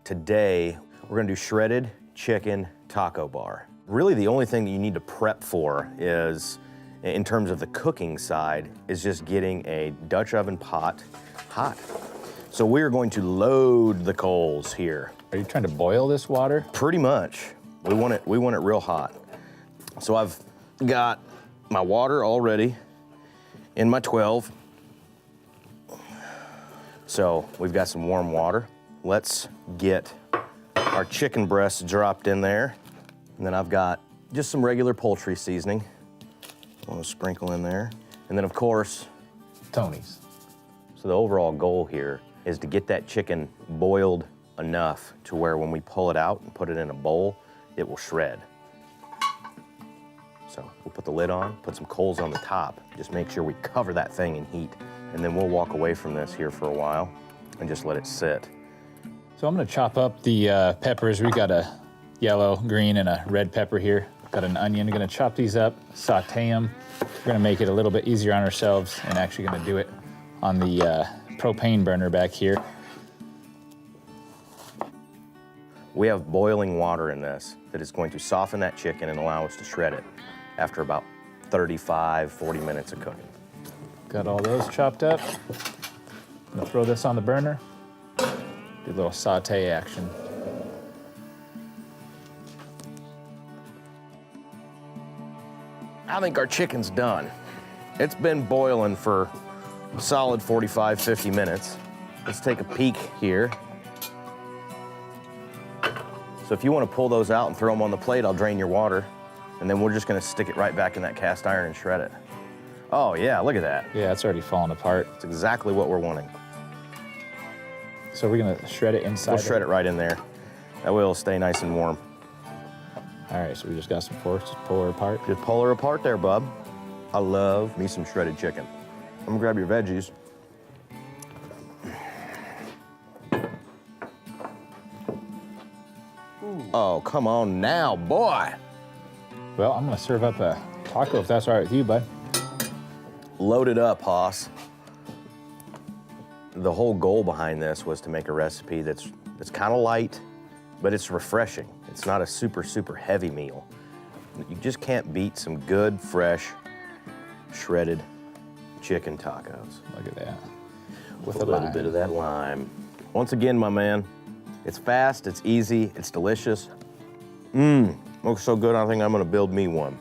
Today, we're gonna do shredded chicken taco bar. Really the only thing that you need to prep for is, in terms of the cooking side, is just getting a Dutch oven pot hot. So we're going to load the coals here. Are you trying to boil this water? Pretty much. We want it real hot. So I've got my water already in my 12. So we've got some warm water. Let's get our chicken breasts dropped in there. And then I've got just some regular poultry seasoning. I want to sprinkle in there. And then of course, Tony's. so the overall goal here is to get that chicken boiled enough to where when we pull it out and put it in a bowl, it will shred. So we'll put the lid on, put some coals on the top, just make sure we cover that thing in heat. And then we'll walk away from this here for a while and just let it sit. So I'm gonna chop up the peppers. We got a yellow, green, and a red pepper here. Got an onion. Gonna chop these up, saute them. We're gonna make it a little bit easier on ourselves and actually gonna do it on the propane burner back here. We have boiling water in this that is going to soften that chicken and allow us to shred it after about 35, 40 minutes of cooking. Got all those chopped up. I'm gonna throw this on the burner. Do a little saute action. I think our chicken's done. It's been boiling for a solid 45, 50 minutes. Let's take a peek here. So if you want to pull those out and throw them on the plate, I'll drain your water. And then we're just gonna stick it right back in that cast iron and shred it. Oh yeah, look at that. Yeah, it's already falling apart. It's exactly what we're wanting. So we're gonna shred it inside. We'll shred it right in there. That way it'll stay nice and warm. All right, so we just got some forks to pull her apart. Just pull her apart there, bub. I love me some shredded chicken. I'm gonna grab your veggies. Oh, come on now, boy. Well, I'm gonna serve up a taco if that's all right with you, bud. Load it up, Hoss. The whole goal behind this was to make a recipe that's kind of light, but it's refreshing. It's not a super, super heavy meal. You just can't beat some good, fresh, shredded chicken tacos. Look at that. With a little bit of that lime. Once again, my man, it's fast, it's easy, it's delicious. Looks so good, I think I'm gonna build me one.